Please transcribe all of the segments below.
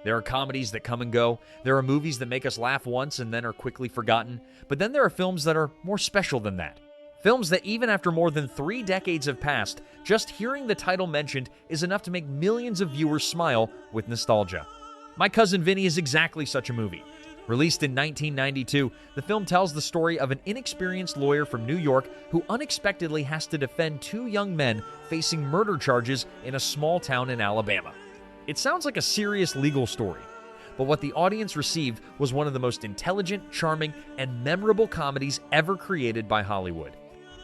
There are comedies that come and go. There are movies that make us laugh once and then are quickly forgotten. But then there are films that are more special than that. Films that even after more than 3 decades have passed, just hearing the title mentioned is enough to make millions of viewers smile with nostalgia. My Cousin Vinny is exactly such a movie. Released in 1992, the film tells the story of an inexperienced lawyer from New York who unexpectedly has to defend 2 young men facing murder charges in a small town in Alabama. It sounds like a serious legal story, but what the audience received was one of the most intelligent, charming, and memorable comedies ever created by Hollywood.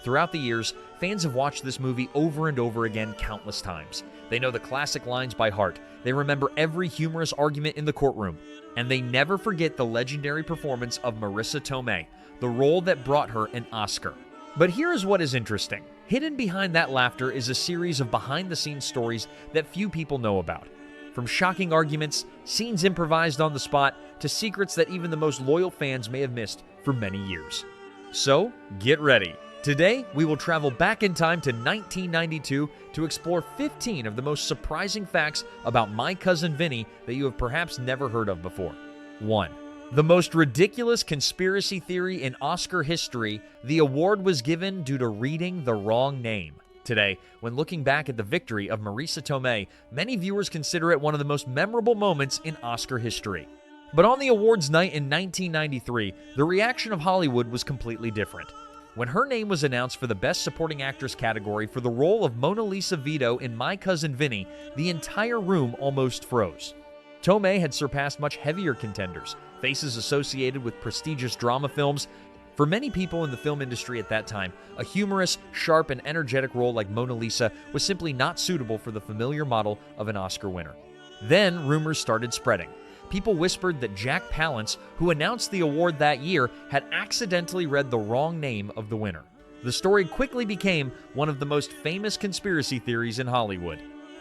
Throughout the years, fans have watched this movie over and over again countless times. They know the classic lines by heart, they remember every humorous argument in the courtroom, and they never forget the legendary performance of Marisa Tomei, the role that brought her an Oscar. But here is what is interesting. Hidden behind that laughter is a series of behind-the-scenes stories that few people know about. From shocking arguments, scenes improvised on the spot, to secrets that even the most loyal fans may have missed for many years. So, get ready. Today, we will travel back in time to 1992 to explore 15 of the most surprising facts about My Cousin Vinny that you have perhaps never heard of before. 1. The most ridiculous conspiracy theory in Oscar history, the award was given due to reading the wrong name. Today, when looking back at the victory of Marisa Tomei, many viewers consider it one of the most memorable moments in Oscar history. But on the awards night in 1993, the reaction of Hollywood was completely different. When her name was announced for the Best Supporting Actress category for the role of Mona Lisa Vito in My Cousin Vinny, the entire room almost froze. Tomei had surpassed much heavier contenders, faces associated with prestigious drama films. For many people in the film industry at that time, a humorous, sharp, and energetic role like Mona Lisa was simply not suitable for the familiar model of an Oscar winner. Then, rumors started spreading. People whispered that Jack Palance, who announced the award that year, had accidentally read the wrong name of the winner. The story quickly became one of the most famous conspiracy theories in Hollywood.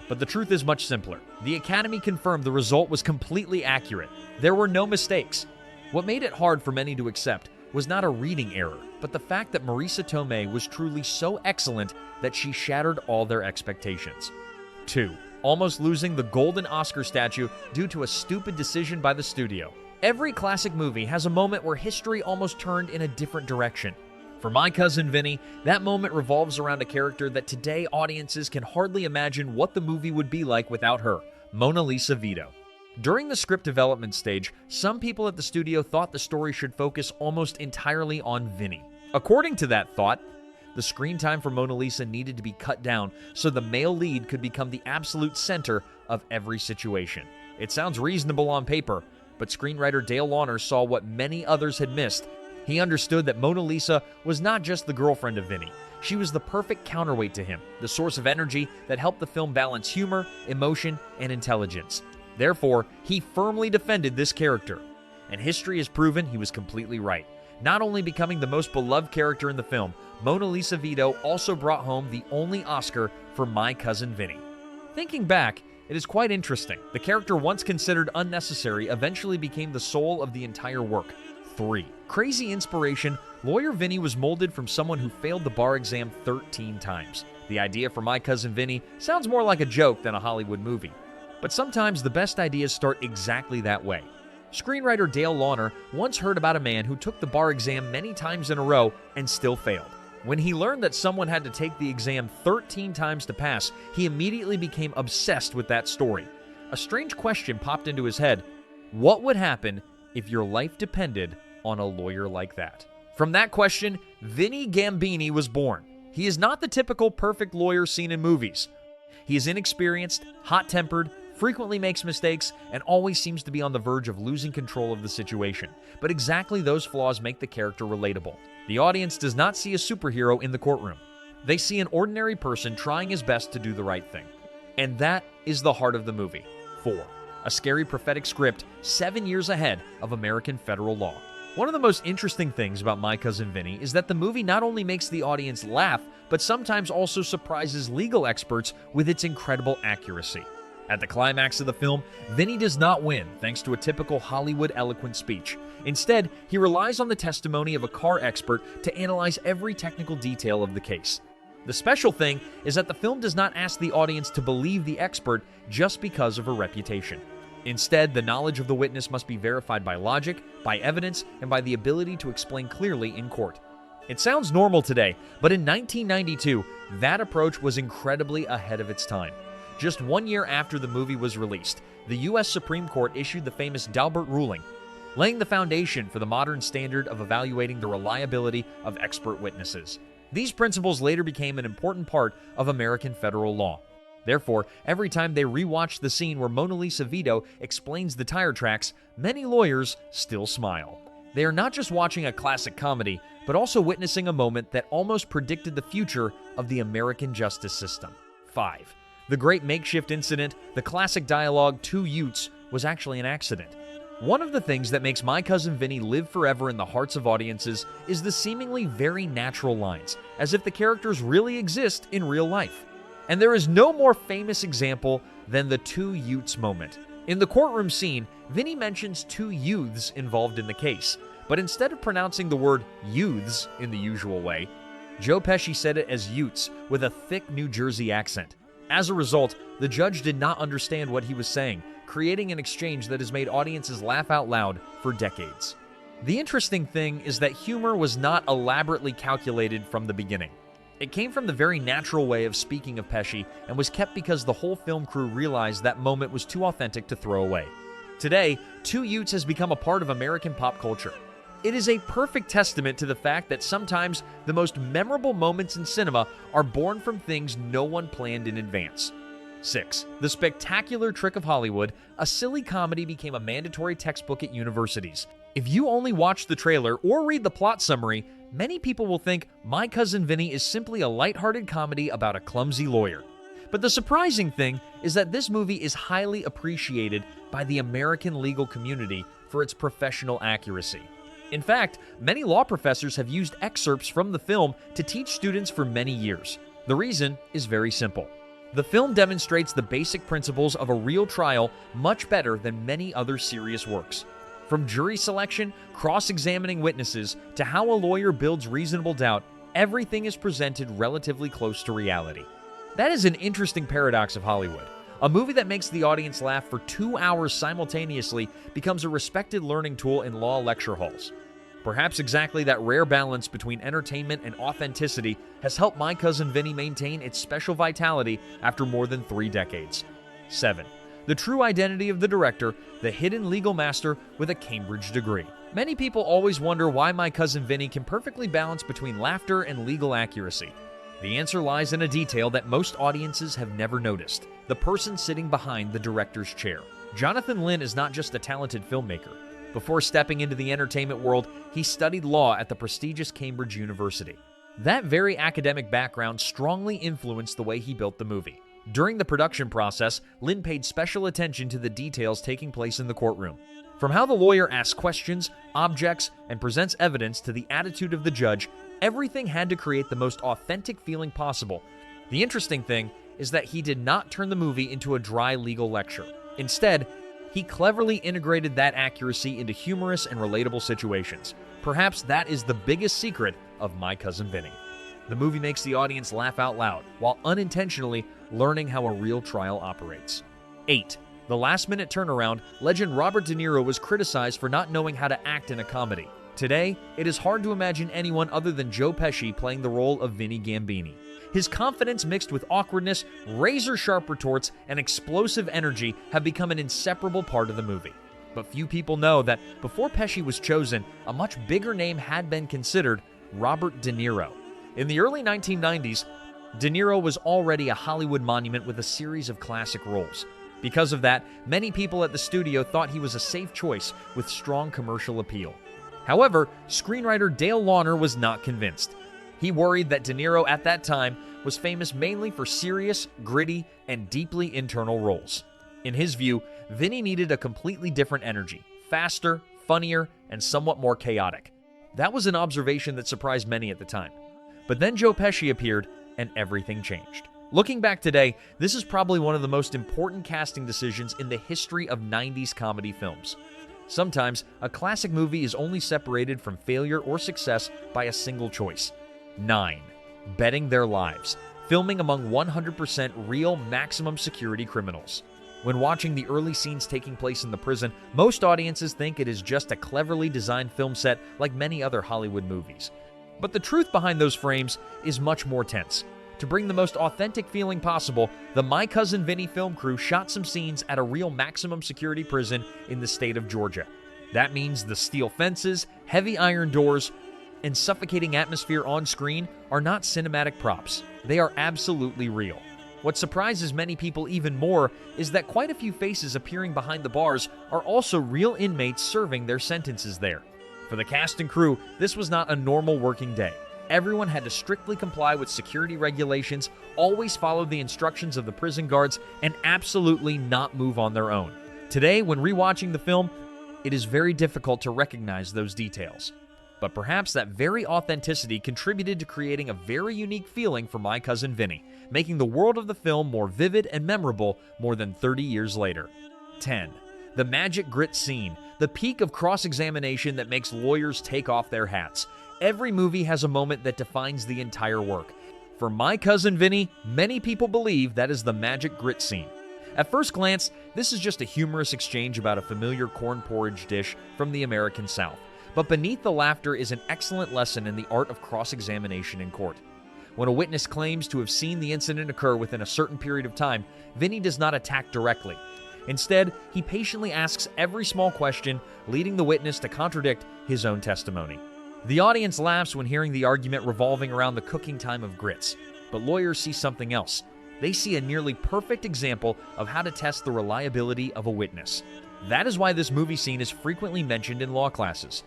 But the truth is much simpler. The Academy confirmed the result was completely accurate. There were no mistakes. What made it hard for many to accept was not a reading error, but the fact that Marisa Tomei was truly so excellent that she shattered all their expectations. 2. Almost losing the Golden Oscar statue due to a stupid decision by the studio. Every classic movie has a moment where history almost turned in a different direction. For My Cousin Vinny, that moment revolves around a character that today audiences can hardly imagine what the movie would be like without her, Mona Lisa Vito. During the script development stage, some people at the studio thought the story should focus almost entirely on Vinny. According to that thought, the screen time for Mona Lisa needed to be cut down so the male lead could become the absolute center of every situation. It sounds reasonable on paper, but screenwriter Dale Launer saw what many others had missed. He understood that Mona Lisa was not just the girlfriend of Vinny. She was the perfect counterweight to him, the source of energy that helped the film balance humor, emotion, and intelligence. Therefore, he firmly defended this character. And history has proven he was completely right. Not only becoming the most beloved character in the film, Mona Lisa Vito also brought home the only Oscar for My Cousin Vinny. Thinking back, it is quite interesting. The character once considered unnecessary eventually became the soul of the entire work. 3. Crazy inspiration, Lawyer Vinny was molded from someone who failed the bar exam 13 times. The idea for My Cousin Vinny sounds more like a joke than a Hollywood movie. But sometimes the best ideas start exactly that way. Screenwriter Dale Launer once heard about a man who took the bar exam many times in a row and still failed. When he learned that someone had to take the exam 13 times to pass, he immediately became obsessed with that story. A strange question popped into his head. What would happen if your life depended on a lawyer like that? From that question, Vinny Gambini was born. He is not the typical perfect lawyer seen in movies. He is inexperienced, hot-tempered, frequently makes mistakes, and always seems to be on the verge of losing control of the situation. But exactly those flaws make the character relatable. The audience does not see a superhero in the courtroom. They see an ordinary person trying his best to do the right thing. And that is the heart of the movie. 4. A scary prophetic script 7 years ahead of American federal law. One of the most interesting things about My Cousin Vinny is that the movie not only makes the audience laugh, but sometimes also surprises legal experts with its incredible accuracy. At the climax of the film, Vinny does not win thanks to a typical Hollywood eloquent speech. Instead, he relies on the testimony of a car expert to analyze every technical detail of the case. The special thing is that the film does not ask the audience to believe the expert just because of her reputation. Instead, the knowledge of the witness must be verified by logic, by evidence, and by the ability to explain clearly in court. It sounds normal today, but in 1992, that approach was incredibly ahead of its time. Just 1 year after the movie was released, the U.S. Supreme Court issued the famous Daubert ruling, laying the foundation for the modern standard of evaluating the reliability of expert witnesses. These principles later became an important part of American federal law. Therefore, every time they rewatch the scene where Mona Lisa Vito explains the tire tracks, many lawyers still smile. They are not just watching a classic comedy, but also witnessing a moment that almost predicted the future of the American justice system. 5. The great makeshift incident, the classic dialogue, "Two Utes," was actually an accident. One of the things that makes My Cousin Vinny live forever in the hearts of audiences is the seemingly very natural lines, as if the characters really exist in real life. And there is no more famous example than the "two Utes" moment. In the courtroom scene, Vinny mentions two youths involved in the case, but instead of pronouncing the word youths in the usual way, Joe Pesci said it as Utes with a thick New Jersey accent. As a result, the judge did not understand what he was saying, creating an exchange that has made audiences laugh out loud for decades. The interesting thing is that humor was not elaborately calculated from the beginning. It came from the very natural way of speaking of Pesci and was kept because the whole film crew realized that moment was too authentic to throw away. Today, Two Utes has become a part of American pop culture. It is a perfect testament to the fact that sometimes the most memorable moments in cinema are born from things no one planned in advance. 6. The Spectacular Trick of Hollywood, a silly comedy, became a mandatory textbook at universities. If you only watch the trailer or read the plot summary, many people will think My Cousin Vinny is simply a lighthearted comedy about a clumsy lawyer. But the surprising thing is that this movie is highly appreciated by the American legal community for its professional accuracy. In fact, many law professors have used excerpts from the film to teach students for many years. The reason is very simple. The film demonstrates the basic principles of a real trial much better than many other serious works. From jury selection, cross-examining witnesses, to how a lawyer builds reasonable doubt, everything is presented relatively close to reality. That is an interesting paradox of Hollywood. A movie that makes the audience laugh for 2 hours simultaneously becomes a respected learning tool in law lecture halls. Perhaps exactly that rare balance between entertainment and authenticity has helped My Cousin Vinny maintain its special vitality after more than 3 decades. 7. The true identity of the director, the hidden legal master with a Cambridge degree. Many people always wonder why My Cousin Vinny can perfectly balance between laughter and legal accuracy. The answer lies in a detail that most audiences have never noticed: the person sitting behind the director's chair. Jonathan Lynn is not just a talented filmmaker. Before stepping into the entertainment world, he studied law at the prestigious Cambridge University. That very academic background strongly influenced the way he built the movie. During the production process, Lynn paid special attention to the details taking place in the courtroom. From how the lawyer asks questions, objects, and presents evidence to the attitude of the judge, everything had to create the most authentic feeling possible. The interesting thing is that he did not turn the movie into a dry legal lecture. Instead, he cleverly integrated that accuracy into humorous and relatable situations. Perhaps that is the biggest secret of My Cousin Vinny. The movie makes the audience laugh out loud, while unintentionally learning how a real trial operates. 8. The last-minute turnaround, legend Robert De Niro was criticized for not knowing how to act in a comedy. Today, it is hard to imagine anyone other than Joe Pesci playing the role of Vinny Gambini. His confidence mixed with awkwardness, razor-sharp retorts, and explosive energy have become an inseparable part of the movie. But few people know that before Pesci was chosen, a much bigger name had been considered: Robert De Niro. In the early 1990s, De Niro was already a Hollywood monument with a series of classic roles. Because of that, many people at the studio thought he was a safe choice with strong commercial appeal. However, screenwriter Dale Launer was not convinced. He worried that De Niro at that time was famous mainly for serious, gritty, and deeply internal roles. In his view, Vinny needed a completely different energy, faster, funnier, and somewhat more chaotic. That was an observation that surprised many at the time. But then Joe Pesci appeared, and everything changed. Looking back today, this is probably one of the most important casting decisions in the history of 90s comedy films. Sometimes, a classic movie is only separated from failure or success by a single choice. 9. Betting their lives, filming among 100% real maximum security criminals. When watching the early scenes taking place in the prison, most audiences think it is just a cleverly designed film set like many other Hollywood movies. But the truth behind those frames is much more tense. To bring the most authentic feeling possible, the My Cousin Vinny film crew shot some scenes at a real maximum security prison in the state of Georgia. That means the steel fences, heavy iron doors, and suffocating atmosphere on screen are not cinematic props. They are absolutely real. What surprises many people even more is that quite a few faces appearing behind the bars are also real inmates serving their sentences there. For the cast and crew, this was not a normal working day. Everyone had to strictly comply with security regulations, always follow the instructions of the prison guards, and absolutely not move on their own. Today, when rewatching the film, it is very difficult to recognize those details. But perhaps that very authenticity contributed to creating a very unique feeling for My Cousin Vinny, making the world of the film more vivid and memorable more than 30 years later. 10. The magic grit scene, the peak of cross-examination that makes lawyers take off their hats. Every movie has a moment that defines the entire work. For My Cousin Vinny, many people believe that is the magic grit scene. At first glance, this is just a humorous exchange about a familiar corn porridge dish from the American South. But beneath the laughter is an excellent lesson in the art of cross-examination in court. When a witness claims to have seen the incident occur within a certain period of time, Vinny does not attack directly. Instead, he patiently asks every small question, leading the witness to contradict his own testimony. The audience laughs when hearing the argument revolving around the cooking time of grits, but lawyers see something else. They see a nearly perfect example of how to test the reliability of a witness. That is why this movie scene is frequently mentioned in law classes.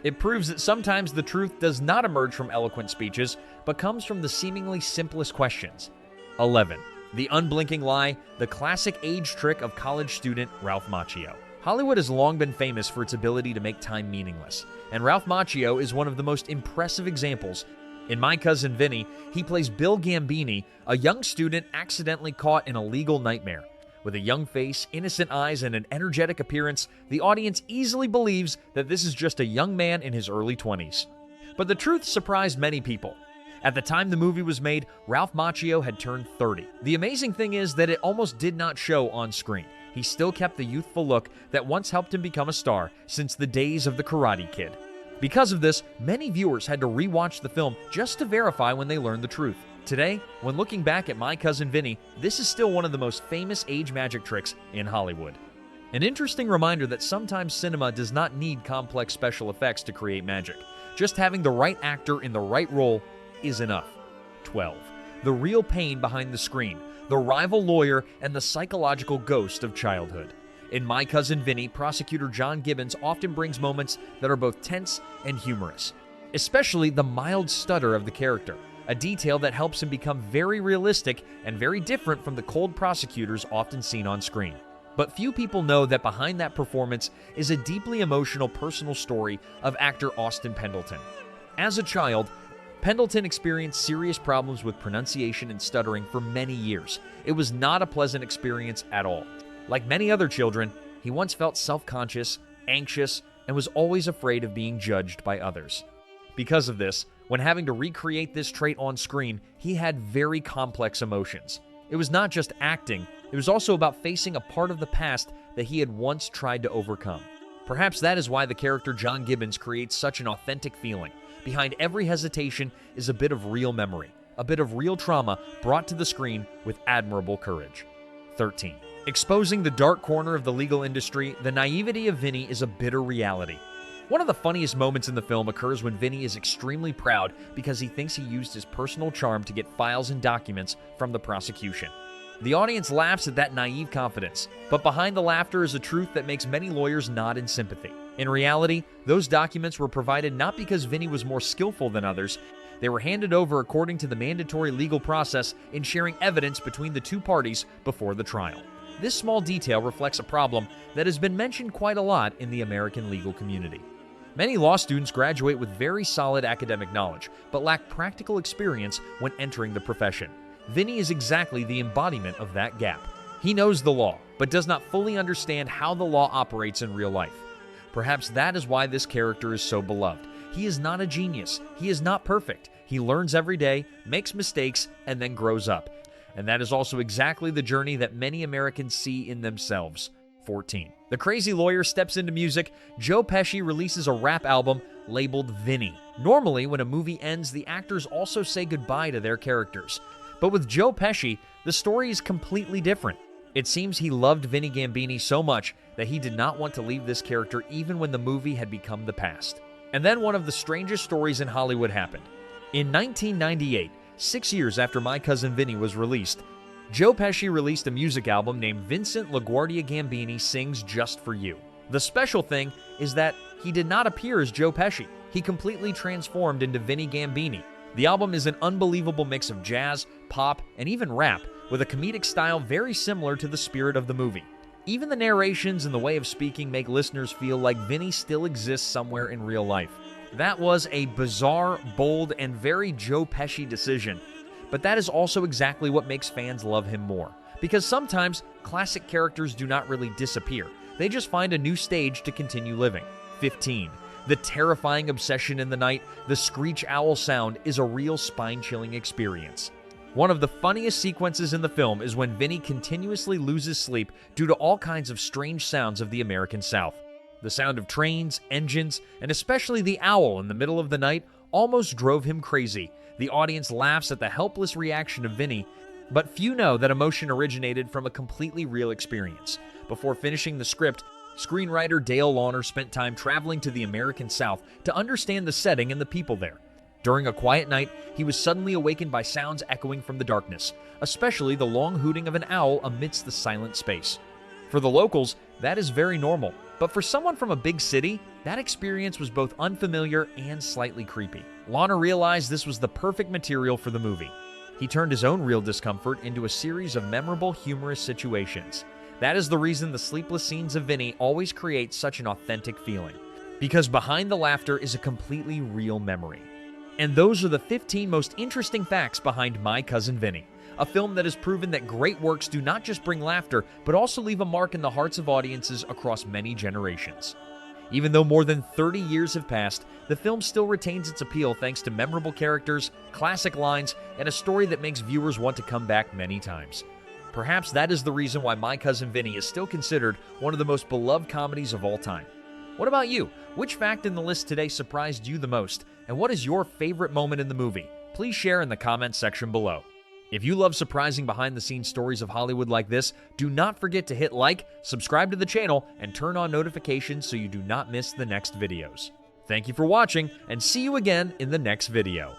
It proves that sometimes the truth does not emerge from eloquent speeches, but comes from the seemingly simplest questions. 11. The unblinking lie, the classic age trick of college student Ralph Macchio. Hollywood has long been famous for its ability to make time meaningless, and Ralph Macchio is one of the most impressive examples. In My Cousin Vinny, he plays Bill Gambini, a young student accidentally caught in a legal nightmare. With a young face, innocent eyes, and an energetic appearance, the audience easily believes that this is just a young man in his early 20s. But the truth surprised many people. At the time the movie was made, Ralph Macchio had turned 30. The amazing thing is that it almost did not show on screen. He still kept the youthful look that once helped him become a star since the days of The Karate Kid. Because of this, many viewers had to rewatch the film just to verify when they learned the truth. Today, when looking back at My Cousin Vinny, this is still one of the most famous age magic tricks in Hollywood. An interesting reminder that sometimes cinema does not need complex special effects to create magic. Just having the right actor in the right role is enough. 12. The real pain behind the screen, the rival lawyer, and the psychological ghost of childhood. In My Cousin Vinny, prosecutor John Gibbons often brings moments that are both tense and humorous, especially the mild stutter of the character, a detail that helps him become very realistic and very different from the cold prosecutors often seen on screen. But few people know that behind that performance is a deeply emotional personal story of actor Austin Pendleton. As a child, Pendleton experienced serious problems with pronunciation and stuttering for many years. It was not a pleasant experience at all. Like many other children, he once felt self-conscious, anxious, and was always afraid of being judged by others. Because of this, when having to recreate this trait on screen, he had very complex emotions. It was not just acting, it was also about facing a part of the past that he had once tried to overcome. Perhaps that is why the character John Gibbons creates such an authentic feeling. Behind every hesitation is a bit of real memory, a bit of real trauma brought to the screen with admirable courage. 13. Exposing the dark corner of the legal industry, the naivety of Vinny is a bitter reality. One of the funniest moments in the film occurs when Vinny is extremely proud because he thinks he used his personal charm to get files and documents from the prosecution. The audience laughs at that naive confidence, but behind the laughter is a truth that makes many lawyers nod in sympathy. In reality, those documents were provided not because Vinny was more skillful than others. They were handed over according to the mandatory legal process in sharing evidence between the two parties before the trial. This small detail reflects a problem that has been mentioned quite a lot in the American legal community. Many law students graduate with very solid academic knowledge, but lack practical experience when entering the profession. Vinny is exactly the embodiment of that gap. He knows the law, but does not fully understand how the law operates in real life. Perhaps that is why this character is so beloved. He is not a genius. He is not perfect. He learns every day, makes mistakes, and then grows up. and that is also exactly the journey that many Americans see in themselves. 14. The crazy lawyer steps into music. Joe Pesci releases a rap album labeled Vinny. Normally, when a movie ends, the actors also say goodbye to their characters. But with Joe Pesci, the story is completely different. It seems he loved Vinny Gambini so much that he did not want to leave this character even when the movie had become the past. And then one of the strangest stories in Hollywood happened. In 1998, 6 years after My Cousin Vinny was released, Joe Pesci released a music album named Vincent LaGuardia Gambini Sings Just For You. The special thing is that he did not appear as Joe Pesci. He completely transformed into Vinny Gambini. The album is an unbelievable mix of jazz, pop, and even rap, with a comedic style very similar to the spirit of the movie. Even the narrations and the way of speaking make listeners feel like Vinny still exists somewhere in real life. That was a bizarre, bold, and very Joe Pesci decision. But that is also exactly what makes fans love him more. Because sometimes, classic characters do not really disappear. They just find a new stage to continue living. 15. The terrifying obsession in the night, the screech owl sound, is a real spine-chilling experience. One of the funniest sequences in the film is when Vinny continuously loses sleep due to all kinds of strange sounds of the American South. The sound of trains, engines, and especially the owl in the middle of the night almost drove him crazy. The audience laughs at the helpless reaction of Vinny, but few know that emotion originated from a completely real experience. Before finishing the script, screenwriter Dale Launer spent time traveling to the American South to understand the setting and the people there. During a quiet night, he was suddenly awakened by sounds echoing from the darkness, especially the long hooting of an owl amidst the silent space. For the locals, that is very normal, but for someone from a big city, that experience was both unfamiliar and slightly creepy. Launer realized this was the perfect material for the movie. He turned his own real discomfort into a series of memorable, humorous situations. That is the reason the sleepless scenes of Vinny always create such an authentic feeling, because behind the laughter is a completely real memory. And those are the 15 most interesting facts behind My Cousin Vinny, a film that has proven that great works do not just bring laughter, but also leave a mark in the hearts of audiences across many generations. Even though more than 30 years have passed, the film still retains its appeal thanks to memorable characters, classic lines, and a story that makes viewers want to come back many times. Perhaps that is the reason why My Cousin Vinny is still considered one of the most beloved comedies of all time. What about you? Which fact in the list today surprised you the most? And what is your favorite moment in the movie? Please share in the comments section below. If you love surprising behind-the-scenes stories of Hollywood like this, do not forget to hit like, subscribe to the channel, and turn on notifications so you do not miss the next videos. Thank you for watching, and see you again in the next video.